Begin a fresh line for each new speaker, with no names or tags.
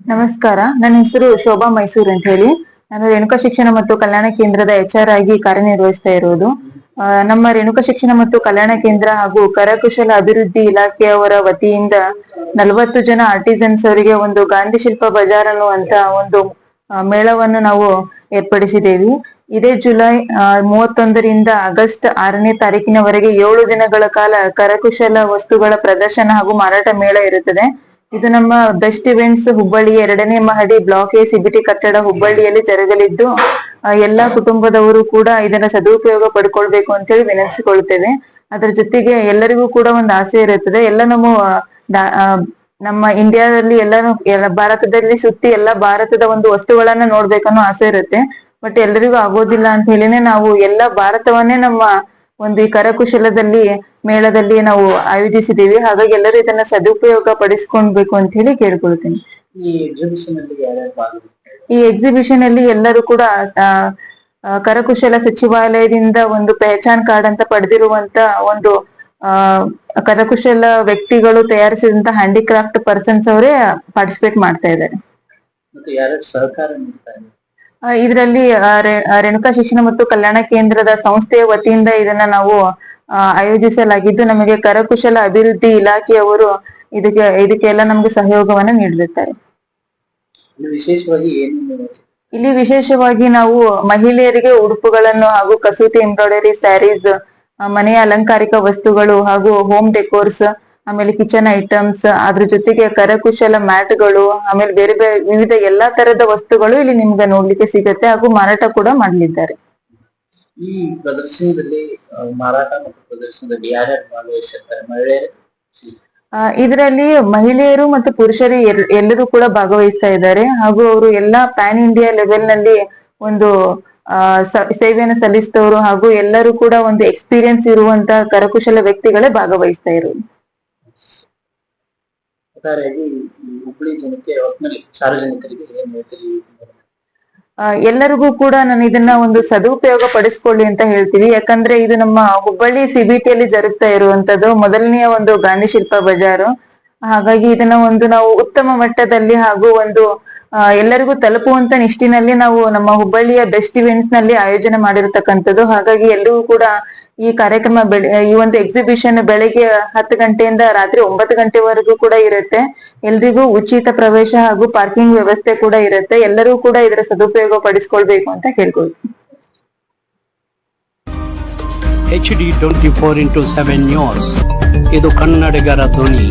ನಮಸ್ಕಾರ. ನನ್ನ ಹೆಸರು ಶೋಭಾ ಮೈಸೂರ್ ಅಂತ ಹೇಳಿ. ನಾನು ರೇಣುಕಾ ಶಿಕ್ಷಣ ಮತ್ತು ಕಲ್ಯಾಣ ಕೇಂದ್ರದ HR ಆಗಿ ಕಾರ್ಯನಿರ್ವಹಿಸ್ತಾ ಇರೋದು. ನಮ್ಮ ರೇಣುಕಾ ಶಿಕ್ಷಣ ಮತ್ತು ಕಲ್ಯಾಣ ಕೇಂದ್ರ ಹಾಗೂ ಕರಕುಶಲ ಅಭಿವೃದ್ಧಿ ಇಲಾಖೆಯವರ ವತಿಯಿಂದ 40 ಜನ ಆರ್ಟಿಸನ್ಸ್ ಅವರಿಗೆ ಒಂದು ಗಾಂಧಿ ಶಿಲ್ಪ ಬಜಾರ್ ಅನ್ನುವಂತ ಒಂದು ಮೇಳವನ್ನು ನಾವು ಏರ್ಪಡಿಸಿದ್ದೇವೆ. ಇದೇ ಜುಲೈ 31ರಿಂದ ಆಗಸ್ಟ್ 6ನೇ ತಾರೀಕಿನವರೆಗೆ 7 ದಿನಗಳ ಕಾಲ ಕರಕುಶಲ ವಸ್ತುಗಳ ಪ್ರದರ್ಶನ ಹಾಗೂ ಮಾರಾಟ ಮೇಳ ಇರುತ್ತದೆ. ಇದು ನಮ್ಮ ಬೆಸ್ಟ್ ಇವೆಂಟ್ಸ್ ಹುಬ್ಬಳ್ಳಿಯ 2ನೇ ಮಹಡಿ ಬ್ಲಾಕ್ ಎ CBT ಕಟ್ಟಡ ಹುಬ್ಬಳ್ಳಿಯಲ್ಲಿ ಜರುಗಲಿದ್ದು, ಎಲ್ಲಾ ಕುಟುಂಬದವರು ಕೂಡ ಇದನ್ನ ಸದುಪಯೋಗ ಪಡ್ಕೊಳ್ಬೇಕು ಅಂತ ಹೇಳಿ ವಿನಂತಿಸಿಕೊಳ್ತೇವೆ. ಅದರ ಜೊತೆಗೆ ಎಲ್ಲರಿಗೂ ಕೂಡ ಒಂದು ಆಸೆ ಇರುತ್ತದೆ, ಎಲ್ಲ ನಮ್ಮ ಇಂಡಿಯಾದಲ್ಲಿ ಭಾರತದಲ್ಲಿ ಸುತ್ತಿ ಎಲ್ಲ ಭಾರತದ ಒಂದು ವಸ್ತುಗಳನ್ನ ನೋಡ್ಬೇಕನ್ನೋ ಆಸೆ ಇರುತ್ತೆ. ಬಟ್ ಎಲ್ಲರಿಗೂ ಆಗೋದಿಲ್ಲ ಅಂತ ಹೇಳಿನೇ ನಾವು ಎಲ್ಲ ಭಾರತವನ್ನೇ ನಮ್ಮ ಒಂದು ಈ ಕರಕುಶಲದಲ್ಲಿ ಮೇಳದಲ್ಲಿ ನಾವು ಆಯೋಜಿಸಿದ್ದೀವಿ. ಹಾಗಾಗಿ ಎಲ್ಲರೂ ಇದನ್ನ ಸದುಪಯೋಗ ಪಡಿಸ್ಕೊಳ್ಬೇಕು ಅಂತ ಹೇಳಿ ಕೇಳ್ಕೊಳ್ತೀನಿ. ಈ ಎಕ್ಸಿಬಿಷನ್ ಅಲ್ಲಿ ಎಲ್ಲರೂ ಕೂಡ ಕರಕುಶಲ ಸಚಿವಾಲಯದಿಂದ ಒಂದು ಪೆಹಚಾನ್ ಕಾರ್ಡ್ ಅಂತ ಪಡೆದಿರುವಂತ ಒಂದು ಕರಕುಶಲ ವ್ಯಕ್ತಿಗಳು ತಯಾರಿಸಿದಂತ ಹ್ಯಾಂಡಿಕ್ರಾಫ್ಟ್ ಪರ್ಸನ್ಸ್ ಅವರೇ ಪಾರ್ಟಿಸಿಪೇಟ್ ಮಾಡ್ತಾ ಇದ್ದಾರೆ. ಇದರಲ್ಲಿ ರೇಣುಕಾ ಶಿಕ್ಷಣ ಮತ್ತು ಕಲ್ಯಾಣ ಕೇಂದ್ರದ ಸಂಸ್ಥೆಯ ವತಿಯಿಂದ ಇದನ್ನ ನಾವು ಆಯೋಜಿಸಲಾಗಿದ್ದು, ನಮಗೆ ಕರಕುಶಲ ಅಭಿವೃದ್ಧಿ ಇಲಾಖೆಯವರು ಇದಕ್ಕೆಲ್ಲ ನಮ್ಗೆ ಸಹಯೋಗವನ್ನ ನೀಡಿರುತ್ತಾರೆ. ಇಲ್ಲಿ ವಿಶೇಷವಾಗಿ ನಾವು ಮಹಿಳೆಯರಿಗೆ ಉಡುಪುಗಳನ್ನು ಹಾಗೂ ಕಸೂತಿ ಎಂಬ್ರಾಯ್ಡರಿ ಸ್ಯಾರೀಸ್, ಮನೆಯ ಅಲಂಕಾರಿಕ ವಸ್ತುಗಳು ಹಾಗೂ ಹೋಮ್ ಡೆಕೋರ್ಸ್, ಆಮೇಲೆ ಕಿಚನ್ ಐಟಮ್ಸ್, ಅದ್ರ ಜೊತೆಗೆ ಕರಕುಶಲ ಮ್ಯಾಟ್ಗಳು, ಆಮೇಲೆ ಬೇರೆ ಬೇರೆ ವಿವಿಧ ಎಲ್ಲಾ ತರದ ವಸ್ತುಗಳು ಇಲ್ಲಿ ನಿಮ್ಗೆ ನೋಡ್ಲಿಕ್ಕೆ ಸಿಗತ್ತೆ ಹಾಗೂ ಮಾರಾಟ ಕೂಡ ಮಾಡಲಿದ್ದಾರೆ.
ಈ ಪ್ರದರ್ಶನದಲ್ಲಿ ಮಾರಾಟ ಮತ್ತು ಪ್ರದರ್ಶನದಲ್ಲಿ ಯಾರ್ಯಾರು ಭಾಗವಹಿಸಿರ್ತಾರೆ? ಮಹಿಳೆಯರು?
ಇದರಲ್ಲಿ ಮಹಿಳೆಯರು ಮತ್ತು ಪುರುಷರು ಎಲ್ಲರೂ ಕೂಡ ಭಾಗವಹಿಸ್ತಾ ಇದ್ದಾರೆ ಹಾಗೂ ಅವರು ಎಲ್ಲಾ ಪ್ಯಾನ್ ಇಂಡಿಯಾ ಲೆವೆಲ್ ನಲ್ಲಿ ಒಂದು ಸೇವೆಯನ್ನು ಸಲ್ಲಿಸಿದವರು ಹಾಗೂ ಎಲ್ಲರೂ ಕೂಡ ಒಂದು ಎಕ್ಸ್ಪೀರಿಯನ್ಸ್ ಇರುವಂತ ಕರಕುಶಲ ವ್ಯಕ್ತಿಗಳೇ ಭಾಗವಹಿಸ್ತಾ ಇರೋದು.
ಹುಬ್ಬಳ್ಳಿ ಜನಕ್ಕೆ ಒಟ್ಟಿನಲ್ಲಿ ಸಾರ್ವಜನಿಕರಿಗೆ ಏನ್ ಹೇಳ್ತೀರಿ?
ಎಲ್ಲರಿಗೂ ಕೂಡ ನಾನು ಇದನ್ನ ಒಂದು ಸದುಪಯೋಗ ಪಡಿಸ್ಕೊಳ್ಳಿ ಅಂತ ಹೇಳ್ತೀವಿ. ಯಾಕಂದ್ರೆ ಇದು ನಮ್ಮ ಹುಬ್ಬಳ್ಳಿ CBT ಯಲ್ಲಿ ಜರುಗ್ತಾ ಇರುವಂತದ್ದು ಮೊದಲನೆಯ ಒಂದು ಗಾಂಧಿ ಶಿಲ್ಪ ಬಜಾರು. ಹಾಗಾಗಿ ಇದನ್ನ ಒಂದು ನಾವು ಉತ್ತಮ ಮಟ್ಟದಲ್ಲಿ ಹಾಗೂ ಒಂದು ಎಲ್ಲರಿಗೂ ತಲುಪುವಂತ ನಿಷ್ಟಿನಲ್ಲಿ ನಾವು ನಮ್ಮ ಹುಬ್ಬಳ್ಳಿಯ ಬೆಸ್ಟ್ ಇವೆಂಟ್ಸ್ ನಲ್ಲಿ ಆಯೋಜನೆ ಮಾಡಿರ್ತಕ್ಕಂಥದ್ದು. ಹಾಗಾಗಿ ಎಲ್ಲರಿಗೂ ಕೂಡ ಈ ಕಾರ್ಯಕ್ರಮ ಈ ಒಂದು ಎಕ್ಸಿಬಿಷನ್ ಬೆಳಗ್ಗೆ 10 ಗಂಟೆಯಿಂದ ರಾತ್ರಿ 9 ಗಂಟೆವರೆಗೂ ಕೂಡ ಇರುತ್ತೆ. ಎಲ್ರಿಗೂ ಉಚಿತ ಪ್ರವೇಶ ಹಾಗೂ ಪಾರ್ಕಿಂಗ್ ವ್ಯವಸ್ಥೆ ಕೂಡ ಇರುತ್ತೆ. ಎಲ್ಲರೂ ಕೂಡ ಇದರ ಸದುಪಯೋಗ ಪಡಿಸ್ಕೊಳ್ಬೇಕು ಅಂತ ಕೇಳ್ಕೊಳ್ತೀನಿ.
HD 24x7 ನ್ಯೂಸ್, ಇದು ಕನ್ನಡಿಗರ ಧ್ವನಿ.